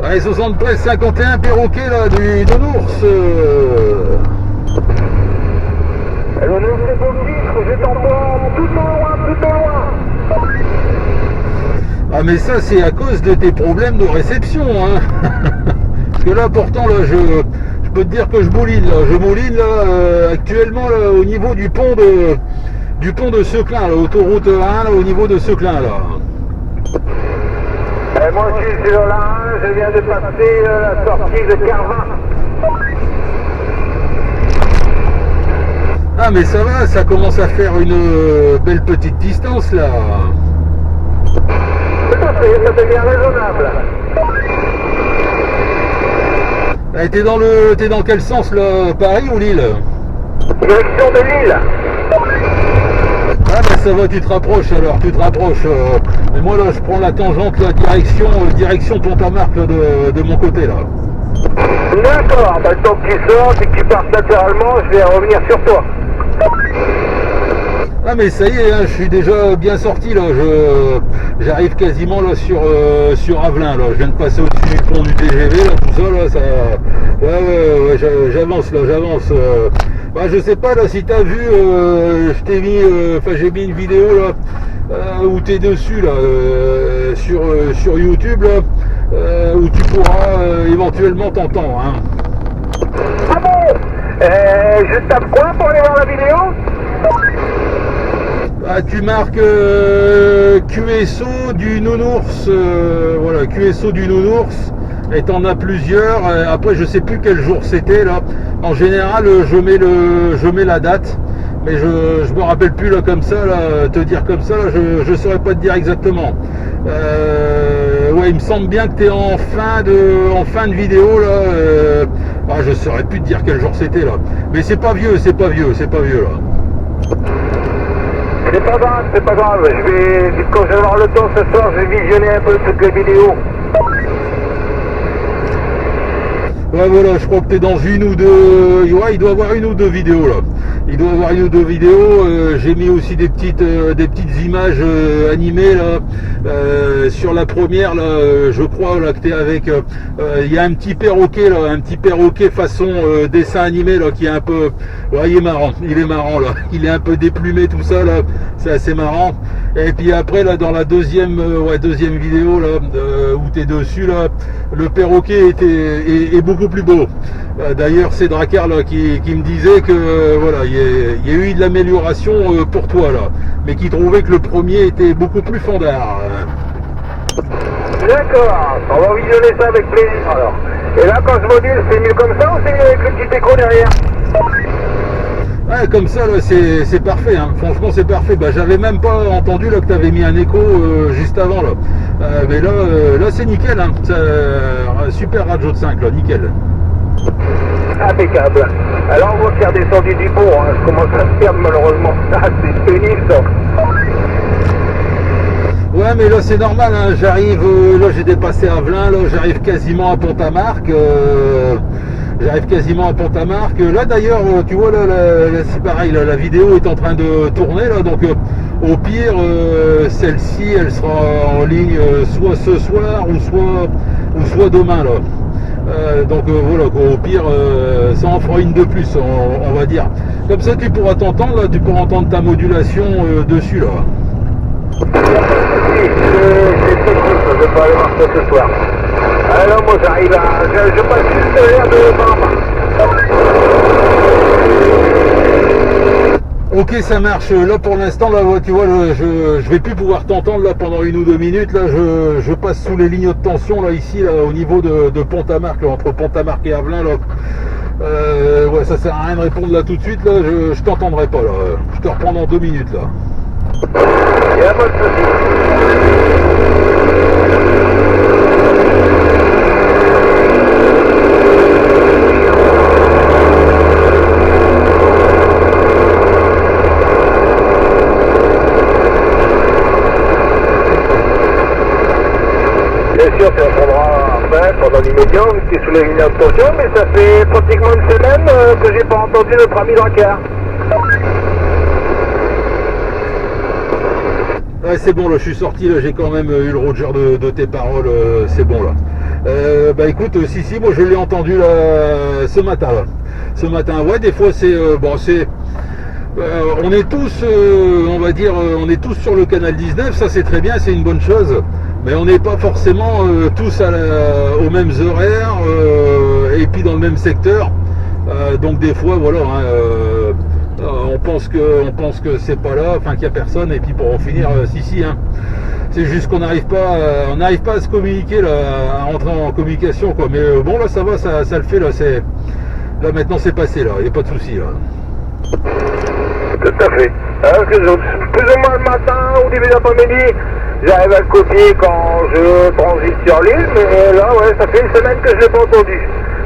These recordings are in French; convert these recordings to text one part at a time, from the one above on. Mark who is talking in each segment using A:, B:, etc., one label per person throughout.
A: Allez, 73-51 perroquet là, du Nounours.
B: Le Nounours c'est beau titre, je t'envoie tout au loin, tout au loin.
A: Ah mais ça c'est à cause de tes problèmes de réception, hein. Parce que là pourtant là, je peux te dire que je mouline là. Je mouline là, actuellement là, au niveau du pont de Seclin, là, autoroute 1 là, au niveau de Seclin là.
B: Et moi je suis sur la 1, je viens de passer la sortie de Carvin.
A: Ah mais ça va, ça commence à faire une belle petite distance là.
B: Tout à fait, ça devient raisonnable.
A: Ah, t'es dans quel sens là, Paris ou Lille?
B: Direction de Lille.
A: Ah bah ça va, tu te rapproches alors, tu te rapproches. Mais moi là je prends la tangente, la direction Pont-à-Marc là, de mon côté là.
B: D'accord, bah, tant que tu sors et que tu pars naturellement, je vais revenir sur toi.
A: Ah mais ça y est, hein, je suis déjà bien sorti là, j'arrive quasiment là sur Avelin là, je viens de passer au-dessus du pont du TGV là, tout ça là, ça. Ouais, j'avance là, j'avance. Bah, je sais pas là si t'as vu, je t'ai mis, j'ai mis une vidéo là où t'es dessus là, sur YouTube là, où tu pourras éventuellement t'entendre. Hein.
B: Ah bon, je tape quoi pour aller voir la vidéo?
A: Ah, tu marques QSO du Nounours, voilà, QSO du Nounours, et t'en as plusieurs. Après, je sais plus quel jour c'était là. En général, je mets la date, mais je me rappelle plus là comme ça, là, te dire comme ça, là, je saurais pas te dire exactement. Ouais, il me semble bien que tu es en fin de vidéo là. Je saurais plus te dire quel jour c'était là, mais c'est pas vieux là.
B: C'est pas grave, quand je vais avoir le temps ce soir, je vais visionner un peu toutes les vidéos.
A: Ouais voilà, je crois que tu es dans une ou deux. Ouais, il doit y avoir une ou deux vidéos là. J'ai mis aussi des petites images animées là. Sur la première là, je crois là que tu es avec. Il y a un petit perroquet là, façon dessin animé là qui est un peu. Ouais, il est marrant là. Il est un peu déplumé tout ça là. C'est assez marrant. Et puis après là dans la deuxième vidéo là où tu es dessus là, le perroquet est beaucoup plus beau. D'ailleurs c'est Dracar là qui me disait que voilà, il y a eu de l'amélioration pour toi là, mais qui trouvait que le premier était beaucoup plus fandard.
B: D'accord, on va visionner ça avec plaisir alors. Et là quand je module, c'est mieux comme ça ou c'est mieux avec le petit écho derrière?
A: Ouais, comme ça là c'est parfait, hein. Franchement c'est parfait. Bah, j'avais même pas entendu là que tu avais mis un écho juste avant là. Mais là c'est nickel, hein. Super radio de 5 là, nickel.
B: Impeccable. Alors on va faire descendu du pont, hein. Je commence à me perdre malheureusement. Ah, c'est pénible ça.
A: Ouais mais là c'est normal, hein. J'arrive, là j'ai dépassé Avelin, là j'arrive quasiment à Pont-à-Marc. Là d'ailleurs, tu vois là, c'est pareil, là, la vidéo est en train de tourner là, donc au pire celle-ci elle sera en ligne soit ce soir ou soit demain là. Donc voilà, au pire ça en fera une de plus, on va dire. Comme ça tu pourras t'entendre là, tu pourras entendre ta modulation dessus là.
B: C'est possible, je vais pas aller voir ça ce soir. Alors moi j'arrive à... Je passe juste l'air de Barma.
A: Ok, ça marche. Là pour l'instant, là, tu vois, je vais plus pouvoir t'entendre là pendant une ou deux minutes. Là, je passe sous les lignes de tension là ici, là, au niveau de Pont-à-Marc, entre Pont-à-Marc et Avelin là. Ouais, ça sert à rien de répondre là tout de suite. Là, je t'entendrai pas là. Je te reprends dans 2 minutes là.
B: Il y a pas de souci. Bien sûr, tu entendras après, pendant l'immédiat, vu que tu es sous les lignes de tension, mais ça fait pratiquement une semaine que j'ai pas entendu notre ami Dracar.
A: Ouais, c'est bon là, je suis sorti là, j'ai quand même eu le roger de tes paroles, c'est bon là. Bah écoute, si, moi je l'ai entendu là, ce matin. Là. Ce matin, ouais, des fois c'est bon, c'est on est tous, on va dire, on est tous sur le canal 19, ça c'est très bien, c'est une bonne chose, mais on n'est pas forcément tous aux mêmes horaires et puis dans le même secteur. Donc des fois, voilà, hein, on pense que c'est pas là, enfin qu'il y a personne, et puis pour en finir, si, hein. C'est juste qu'on n'arrive pas, à se communiquer, là, à rentrer en communication, quoi. Mais bon, là, ça va, ça le fait, là. Là maintenant, c'est passé, là. Il n'y a pas de souci, là.
B: Tout à fait. Plus ou moins le matin, au début d'après-midi, j'arrive à le copier quand je transite sur l'île, mais là, ouais, ça fait une semaine que je ne l'ai pas entendu.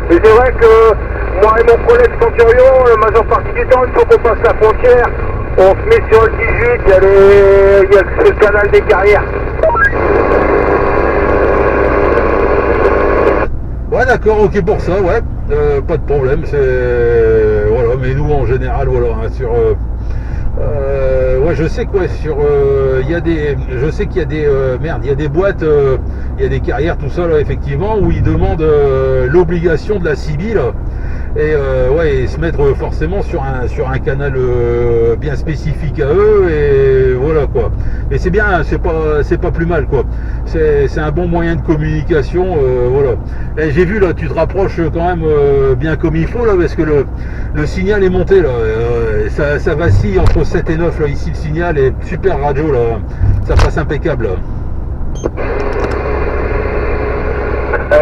B: Mais c'est vrai que moi et mon collègue Centurion, la majeure partie du temps, une fois qu'on passe la frontière, on se met sur le 18, il y a le canal des carrières.
A: Ouais, d'accord, ok pour ça, ouais. Pas de problème, c'est... Voilà, mais nous, en général, voilà, hein, sur... ouais, je sais quoi, sur... il y a des... Je sais qu'il y a des... merde, il y a des boîtes, il y a des carrières, tout ça, là, effectivement, où ils demandent l'obligation de la CB, là. Et ouais, et se mettre forcément sur un canal bien spécifique à eux, et voilà quoi. Mais c'est bien, c'est pas plus mal quoi. C'est un bon moyen de communication, voilà. Et j'ai vu là, tu te rapproches quand même bien comme il faut là, parce que le signal est monté là. Ça vacille entre 7 et 9 là, ici le signal est super radio là, ça passe impeccable là.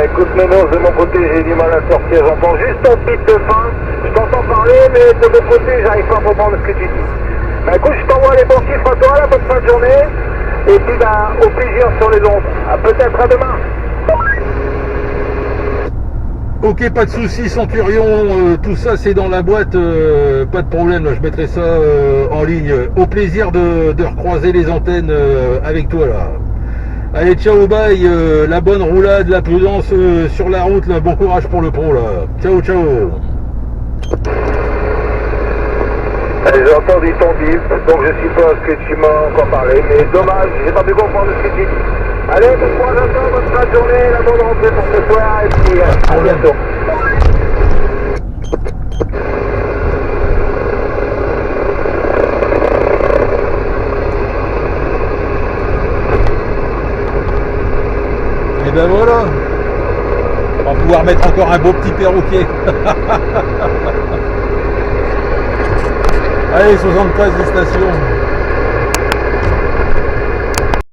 B: Écoute, Ménos, de mon côté, j'ai du mal à sortir. J'entends juste ton pic de fin. Je t'entends parler, mais de mon côté, j'arrive pas à comprendre ce que tu dis. Bah écoute, je t'envoie les bons chiffres à toi, la bonne fin de journée. Et puis, bah, au plaisir sur les ondes. Peut-être à demain.
A: Ok, pas de soucis, Centurion, tout ça c'est dans la boîte, pas de problème, là, je mettrai ça en ligne. Au plaisir de recroiser les antennes avec toi là. Allez, ciao, bye, la bonne roulade, la prudence sur la route, là, bon courage pour le pro, là. Ciao, ciao.
B: J'ai entendu ton bip, donc je suppose que tu m'as encore parlé, mais dommage, j'ai pas pu comprendre ce que tu dis. Allez, bon courage à toi, bonne fin de journée, la bonne rentrée pour ce soir, et puis à bientôt.
A: Et ben voilà, on va pouvoir mettre encore un beau petit perroquet. Allez, 73 des stations.